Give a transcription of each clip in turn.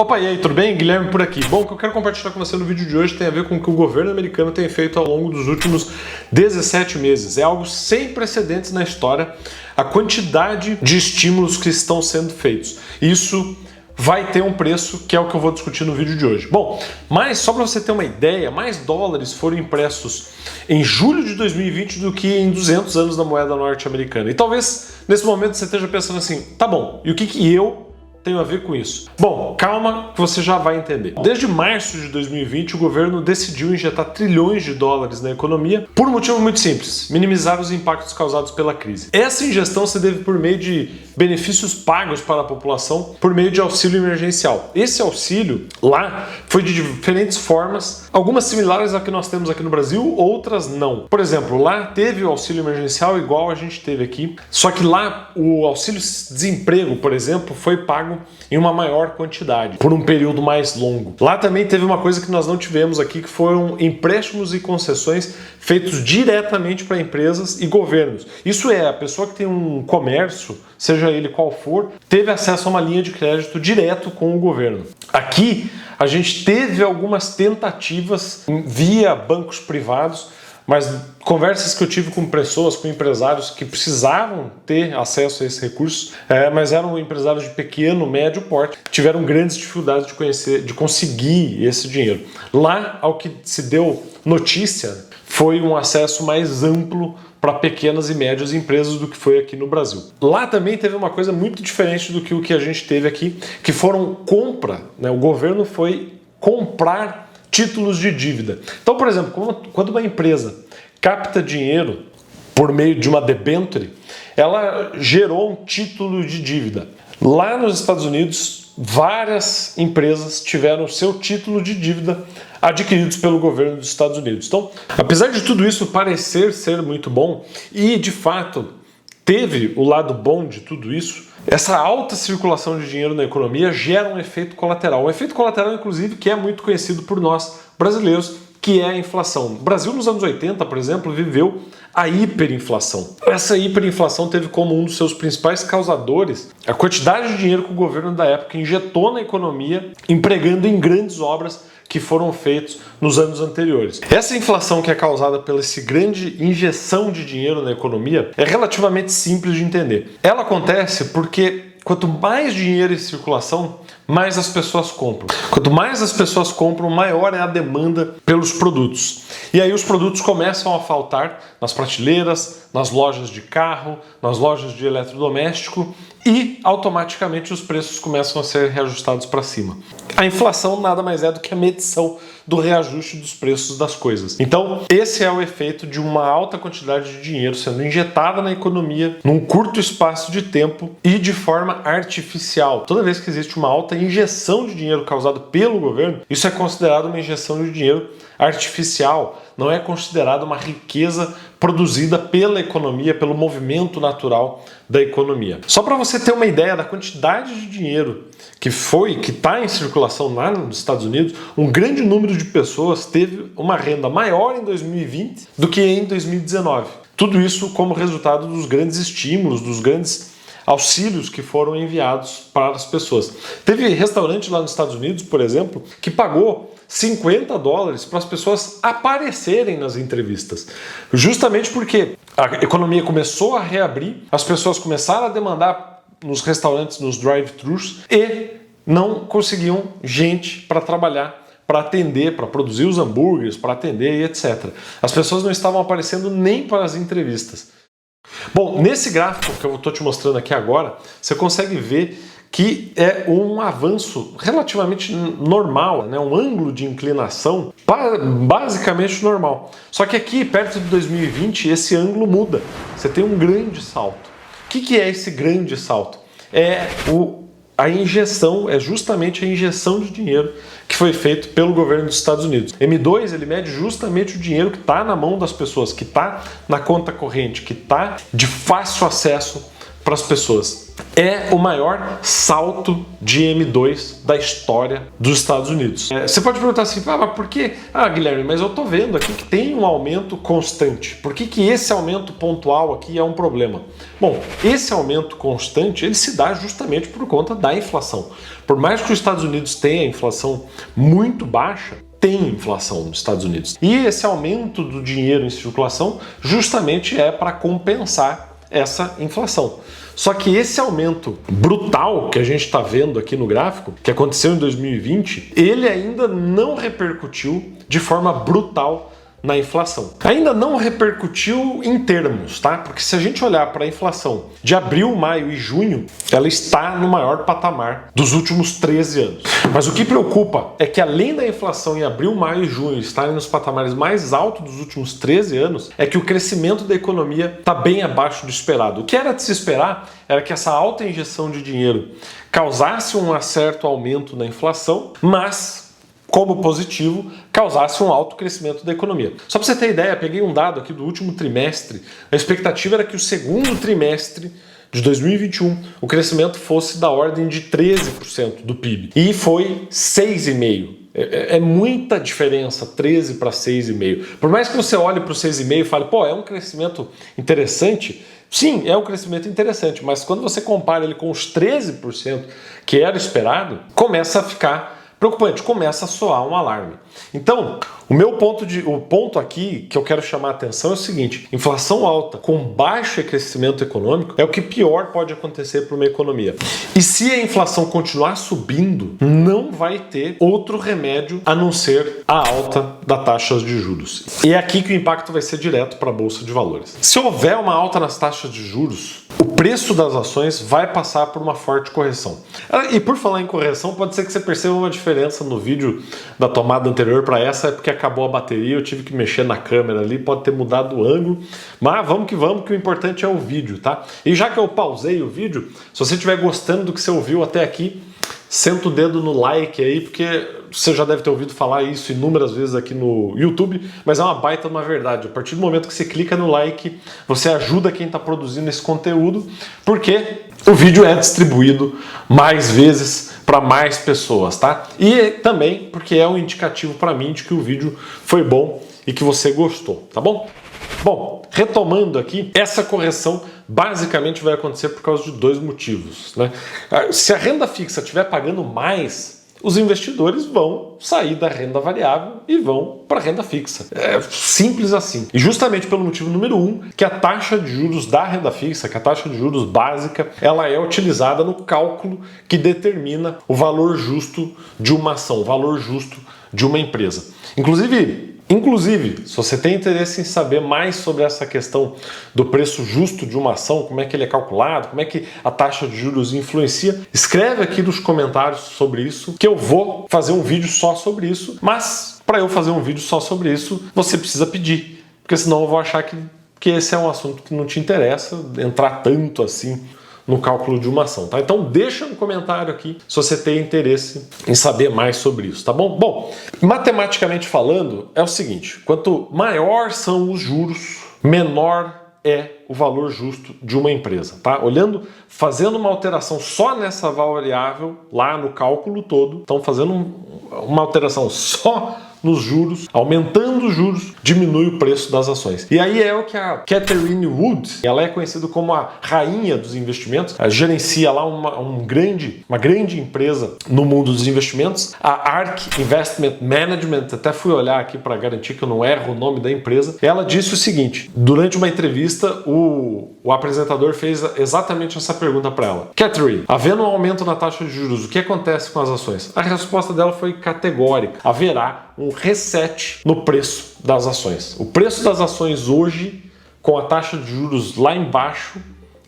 Opa, e aí, tudo bem? Guilherme por aqui. Bom, o que eu quero compartilhar com você no vídeo de hoje tem a ver com o que o governo americano tem feito ao longo dos últimos 17 meses. É algo sem precedentes na história, a quantidade de estímulos que estão sendo feitos. Isso vai ter um preço, que é o que eu vou discutir no vídeo de hoje. Bom, mas só para você ter uma ideia, mais dólares foram impressos em julho de 2020 do que em 200 anos da moeda norte-americana. E talvez nesse momento você esteja pensando assim, tá bom, e o que eu tenho a ver com isso? Bom, calma que você já vai entender. Desde março de 2020, o governo decidiu injetar trilhões de dólares na economia por um motivo muito simples: minimizar os impactos causados pela crise. Essa ingestão se deve por meio de benefícios pagos para a população por meio de auxílio emergencial. Esse auxílio lá foi de diferentes formas, algumas similares à que nós temos aqui no Brasil, outras não. Por exemplo, lá teve o auxílio emergencial igual a gente teve aqui, só que lá o auxílio desemprego, por exemplo, foi pago em uma maior quantidade, por um período mais longo. Lá também teve uma coisa que nós não tivemos aqui, que foram empréstimos e concessões feitos diretamente para empresas e governos. Isso é, a pessoa que tem um comércio, seja ele qual for, teve acesso a uma linha de crédito direto com o governo. Aqui, a gente teve algumas tentativas via bancos privados, mas conversas que eu tive com pessoas, com empresários que precisavam ter acesso a esses recursos, mas eram empresários de pequeno, médio porte, tiveram grandes dificuldades de conseguir esse dinheiro. Lá, ao que se deu notícia, foi um acesso mais amplo para pequenas e médias empresas do que foi aqui no Brasil. Lá também teve uma coisa muito diferente do que o que a gente teve aqui, que foram compra, né? O governo foi comprar títulos de dívida. Então, por exemplo, quando uma empresa capta dinheiro por meio de uma debenture, ela gerou um título de dívida. Lá nos Estados Unidos, várias empresas tiveram seu título de dívida adquiridos pelo governo dos Estados Unidos. Então, apesar de tudo isso parecer ser muito bom, e de fato teve o lado bom de tudo isso, essa alta circulação de dinheiro na economia gera um efeito colateral. Um efeito colateral, inclusive, que é muito conhecido por nós brasileiros, que é a inflação. O Brasil, nos anos 80, por exemplo, viveu a hiperinflação. Essa hiperinflação teve como um dos seus principais causadores a quantidade de dinheiro que o governo da época injetou na economia, empregando em grandes obras que foram feitos nos anos anteriores. Essa inflação que é causada pela essa grande injeção de dinheiro na economia é relativamente simples de entender. Ela acontece porque quanto mais dinheiro em circulação, mais as pessoas compram. Quanto mais as pessoas compram, maior é a demanda pelos produtos. E aí os produtos começam a faltar nas prateleiras, nas lojas de carro, nas lojas de eletrodoméstico e automaticamente os preços começam a ser reajustados para cima. A inflação nada mais é do que a medição do reajuste dos preços das coisas. Então, esse é o efeito de uma alta quantidade de dinheiro sendo injetada na economia num curto espaço de tempo e de forma artificial. Toda vez que existe uma alta injeção de dinheiro causada pelo governo, isso é considerado uma injeção de dinheiro artificial, não é considerado uma riqueza produzida pela economia, pelo movimento natural da economia. Só para você ter uma ideia da quantidade de dinheiro que está em circulação lá nos Estados Unidos, um grande número de pessoas teve uma renda maior em 2020 do que em 2019. Tudo isso como resultado dos grandes estímulos, dos grandes auxílios que foram enviados para as pessoas. Teve restaurante lá nos Estados Unidos, por exemplo, que pagou $50 para as pessoas aparecerem nas entrevistas. Justamente porque a economia começou a reabrir, as pessoas começaram a demandar nos restaurantes, nos drive-thrus, e não conseguiam gente para trabalhar, para atender, para produzir os hambúrgueres, para atender e etc. As pessoas não estavam aparecendo nem para as entrevistas. Bom, nesse gráfico que eu estou te mostrando aqui agora, você consegue ver que é um avanço relativamente normal, né? Um ângulo de inclinação basicamente normal. Só que aqui, perto de 2020, esse ângulo muda. Você tem um grande salto. O que é esse grande salto? A injeção, é justamente a injeção de dinheiro que foi feito pelo governo dos Estados Unidos. M2, ele mede justamente o dinheiro que está na mão das pessoas, que está na conta corrente, que está de fácil acesso para as pessoas. é o maior salto de M2 da história dos Estados Unidos. Você pode perguntar assim, mas por que? Guilherme, mas eu tô vendo aqui que tem um aumento constante. Por que esse aumento pontual aqui é um problema? Bom, esse aumento constante, ele se dá justamente por conta da inflação. Por mais que os Estados Unidos tenham inflação muito baixa, tem inflação nos Estados Unidos. E esse aumento do dinheiro em circulação justamente é para compensar essa inflação. Só que esse aumento brutal que a gente está vendo aqui no gráfico, que aconteceu em 2020, ele ainda não repercutiu de forma brutal na inflação. Ainda não repercutiu em termos, tá? Porque se a gente olhar para a inflação de abril, maio e junho, ela está no maior patamar dos últimos 13 anos. Mas o que preocupa é que além da inflação em abril, maio e junho estarem nos patamares mais altos dos últimos 13 anos, é que o crescimento da economia está bem abaixo do esperado. O que era de se esperar era que essa alta injeção de dinheiro causasse um certo aumento na inflação, mas como positivo, causasse um alto crescimento da economia. Só para você ter ideia, peguei um dado aqui do último trimestre, a expectativa era que o segundo trimestre de 2021 o crescimento fosse da ordem de 13% do PIB. E foi 6,5%. É muita diferença, 13 para 6,5. Por mais que você olhe para o 6,5 e fale, é um crescimento interessante, sim, é um crescimento interessante, mas quando você compara ele com os 13% que era esperado, começa a ficar preocupante, começa a soar um alarme. Então, o ponto aqui que eu quero chamar a atenção é o seguinte: inflação alta com baixo crescimento econômico é o que pior pode acontecer para uma economia. E se a inflação continuar subindo, não vai ter outro remédio a não ser a alta das taxas de juros. E é aqui que o impacto vai ser direto para a Bolsa de Valores. Se houver uma alta nas taxas de juros, o preço das ações vai passar por uma forte correção. E por falar em correção, pode ser que você perceba uma diferença no vídeo da tomada anterior para essa, é porque acabou a bateria, eu tive que mexer na câmera ali, pode ter mudado o ângulo, mas vamos, que o importante é o vídeo, tá? E já que eu pausei o vídeo, se você estiver gostando do que você ouviu até aqui, senta o dedo no like aí, porque você já deve ter ouvido falar isso inúmeras vezes aqui no YouTube, mas é uma baita uma verdade. A partir do momento que você clica no like, você ajuda quem está produzindo esse conteúdo, porque o vídeo é distribuído mais vezes para mais pessoas, tá? E também porque é um indicativo para mim de que o vídeo foi bom e que você gostou, tá bom? Bom, retomando aqui, essa correção basicamente vai acontecer por causa de dois motivos, né? Se a renda fixa estiver pagando mais, os investidores vão sair da renda variável e vão para a renda fixa. É simples assim. E justamente pelo motivo número 1, que a taxa de juros da renda fixa, que a taxa de juros básica, ela é utilizada no cálculo que determina o valor justo de uma ação, o valor justo de uma empresa. Inclusive, se você tem interesse em saber mais sobre essa questão do preço justo de uma ação, como é que ele é calculado, como é que a taxa de juros influencia, escreve aqui nos comentários sobre isso, que eu vou fazer um vídeo só sobre isso, mas para eu fazer um vídeo só sobre isso, você precisa pedir, porque senão eu vou achar que esse é um assunto que não te interessa, entrar tanto assim no cálculo de uma ação, tá? Então deixa um comentário aqui se você tem interesse em saber mais sobre isso, tá bom? Bom, matematicamente falando, é o seguinte: quanto maior são os juros, menor é o valor justo de uma empresa, tá? Fazendo uma alteração só nessa variável, lá no cálculo todo, então fazendo uma alteração só nos juros, aumentando os juros, diminui o preço das ações. E aí é o que a Catherine Wood, ela é conhecida como a rainha dos investimentos, ela gerencia lá uma grande empresa no mundo dos investimentos, a ARK Investment Management, até fui olhar aqui para garantir que eu não erro o nome da empresa. Ela disse o seguinte: durante uma entrevista, o apresentador fez exatamente essa pergunta para ela: Catherine, havendo um aumento na taxa de juros, o que acontece com as ações? A resposta dela foi categórica: haverá um reset no preço das ações. O preço das ações hoje, com a taxa de juros lá embaixo,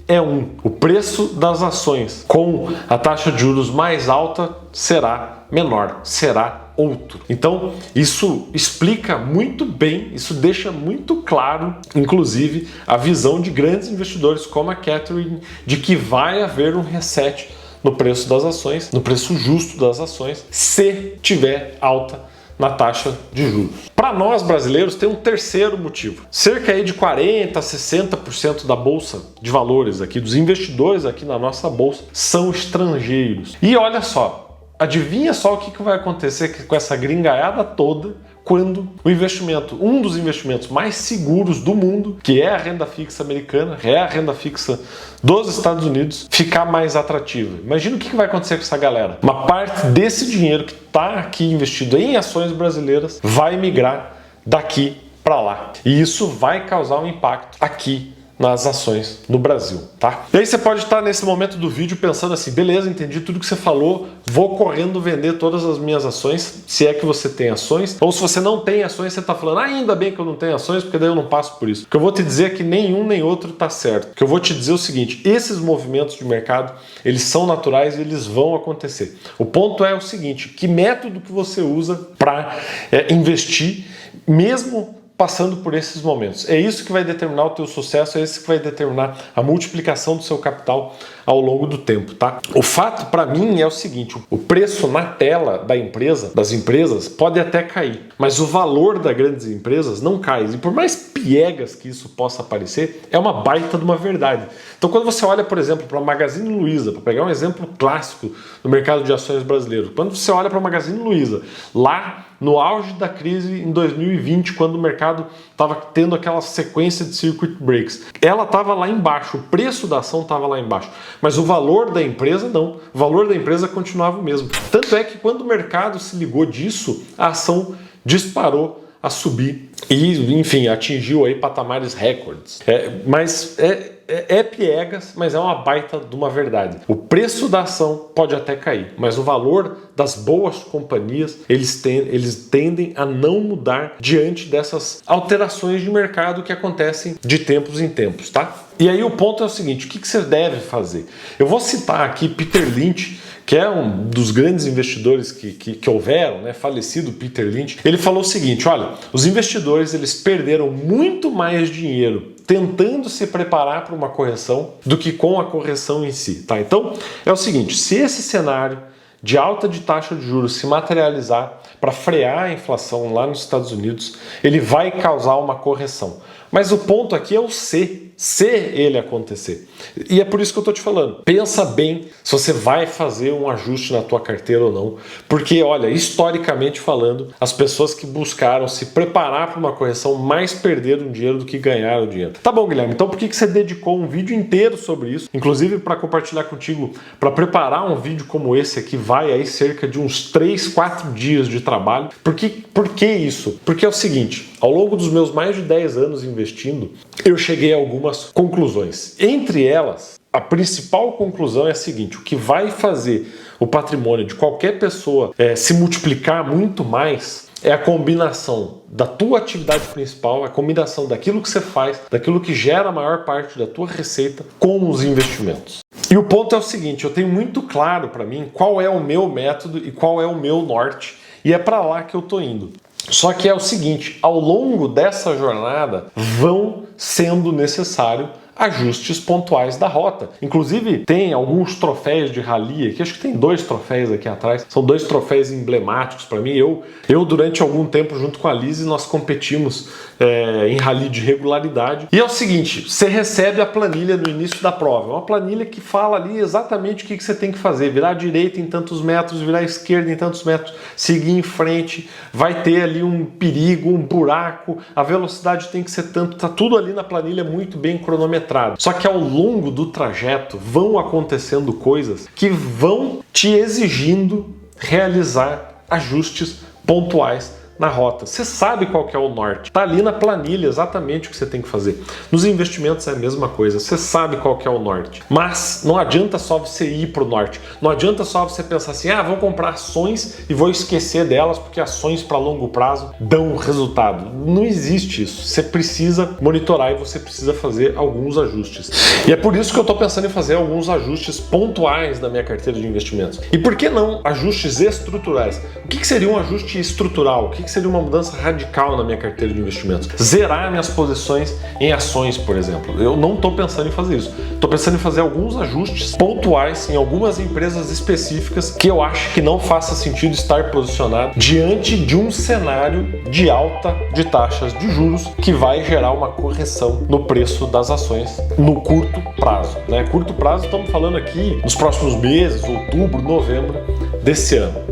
é um. O preço das ações com a taxa de juros mais alta será menor, será outro. Então, isso explica muito bem, isso deixa muito claro, inclusive, a visão de grandes investidores como a Catherine, de que vai haver um reset no preço das ações, no preço justo das ações, se tiver alta na taxa de juros. Para nós brasileiros tem um terceiro motivo. Cerca aí de 40% a 60% da bolsa de valores aqui, dos investidores aqui na nossa bolsa, são estrangeiros. E olha só, adivinha só o que vai acontecer com essa gringaiada toda quando o investimento, um dos investimentos mais seguros do mundo, que é a renda fixa americana, é a renda fixa dos Estados Unidos, ficar mais atrativa. Imagina o que vai acontecer com essa galera. Uma parte desse dinheiro que está aqui investido em ações brasileiras vai migrar daqui para lá. E isso vai causar um impacto aqui nas ações no Brasil, tá? E aí você pode estar nesse momento do vídeo pensando assim, beleza, entendi tudo que você falou, vou correndo vender todas as minhas ações, se é que você tem ações, ou se você não tem ações, você está falando, ainda bem que eu não tenho ações, porque daí eu não passo por isso. O que eu vou te dizer é que nenhum nem outro está certo. O que eu vou te dizer é o seguinte, esses movimentos de mercado, eles são naturais e eles vão acontecer. O ponto é o seguinte, que método que você usa para investir, mesmo passando por esses momentos. É isso que vai determinar o teu sucesso, é isso que vai determinar a multiplicação do seu capital ao longo do tempo, tá? O fato para mim é o seguinte, o preço na tela das empresas pode até cair, mas o valor das grandes empresas não cai. E por mais piegas que isso possa parecer, é uma baita de uma verdade. Então quando você olha, por exemplo, para a Magazine Luiza, para pegar um exemplo clássico do mercado de ações brasileiro, quando você olha para a Magazine Luiza, lá no auge da crise em 2020, quando o mercado estava tendo aquela sequência de circuit breaks, ela estava lá embaixo, o preço da ação estava lá embaixo, mas o valor da empresa não, o valor da empresa continuava o mesmo. Tanto é que quando o mercado se ligou disso, a ação disparou a subir e, enfim, atingiu aí patamares recordes. Mas é piegas, mas é uma baita de uma verdade. O preço da ação pode até cair, mas o valor das boas companhias, eles tendem a não mudar diante dessas alterações de mercado que acontecem de tempos em tempos, tá? E aí o ponto é o seguinte, o que você deve fazer? Eu vou citar aqui Peter Lynch, que é um dos grandes investidores que houveram, né, falecido Peter Lynch. Ele falou o seguinte, olha, os investidores eles perderam muito mais dinheiro tentando se preparar para uma correção do que com a correção em si, tá? Então, é o seguinte, se esse cenário de alta de taxa de juros se materializar para frear a inflação lá nos Estados Unidos, ele vai causar uma correção. Mas o ponto aqui é o se ele acontecer. E é por isso que eu estou te falando. Pensa bem se você vai fazer um ajuste na tua carteira ou não. Porque, olha, historicamente falando, as pessoas que buscaram se preparar para uma correção mais perderam dinheiro do que ganharam dinheiro. Tá bom, Guilherme, então por que você dedicou um vídeo inteiro sobre isso? Inclusive para compartilhar contigo, para preparar um vídeo como esse aqui, vai aí cerca de uns 3, 4 dias de trabalho. Por que isso? Porque é o seguinte, ao longo dos meus mais de 10 anos investindo, eu cheguei a algumas conclusões. Entre elas, a principal conclusão é a seguinte, o que vai fazer o patrimônio de qualquer pessoa se multiplicar muito mais é a combinação da tua atividade principal, a combinação daquilo que você faz, daquilo que gera a maior parte da tua receita com os investimentos. E o ponto é o seguinte, eu tenho muito claro para mim qual é o meu método e qual é o meu norte, e é para lá que eu tô indo. Só que é o seguinte, ao longo dessa jornada vão sendo necessários ajustes pontuais da rota. Inclusive tem alguns troféus de rally aqui, acho que tem 2 troféus aqui atrás, são 2 troféus emblemáticos para mim. Eu durante algum tempo junto com a Lizzie nós competimos em rally de regularidade. E é o seguinte, você recebe a planilha no início da prova, uma planilha que fala ali exatamente o que você tem que fazer, virar à direita em tantos metros, virar à esquerda em tantos metros, seguir em frente, vai ter ali um perigo, um buraco, a velocidade tem que ser tanto, tá tudo ali na planilha muito bem cronometrado. Só que ao longo do trajeto vão acontecendo coisas que vão te exigindo realizar ajustes pontuais na rota. Você sabe qual que é o norte. Tá ali na planilha exatamente o que você tem que fazer. Nos investimentos é a mesma coisa. Você sabe qual que é o norte. Mas não adianta só você ir para o norte. Não adianta só você pensar assim, vou comprar ações e vou esquecer delas porque ações para longo prazo dão resultado. Não existe isso. Você precisa monitorar e você precisa fazer alguns ajustes. E é por isso que eu estou pensando em fazer alguns ajustes pontuais na minha carteira de investimentos. E por que não ajustes estruturais? O que seria um ajuste estrutural? O que que seria uma mudança radical na minha carteira de investimentos? Zerar minhas posições em ações, por exemplo. Eu não estou pensando em fazer isso. Estou pensando em fazer alguns ajustes pontuais em algumas empresas específicas que eu acho que não faça sentido estar posicionado diante de um cenário de alta de taxas de juros que vai gerar uma correção no preço das ações no curto prazo, né? Curto prazo, estamos falando aqui nos próximos meses, outubro, novembro desse ano.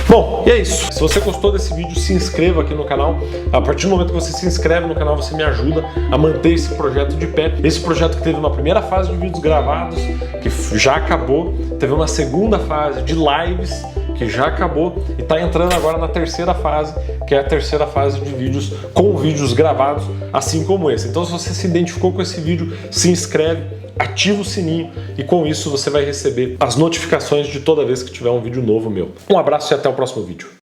Bom, e é isso. Se você gostou desse vídeo, se inscreva aqui no canal. A partir do momento que você se inscreve no canal, você me ajuda a manter esse projeto de pé. Esse projeto que teve uma primeira fase de vídeos gravados, que já acabou, teve uma segunda fase de lives, que já acabou, e está entrando agora na terceira fase, que é a terceira fase de vídeos com vídeos gravados, assim como esse. Então, se você se identificou com esse vídeo, se inscreve, ativa o sininho e com isso você vai receber as notificações de toda vez que tiver um vídeo novo meu. Um abraço e até o próximo vídeo.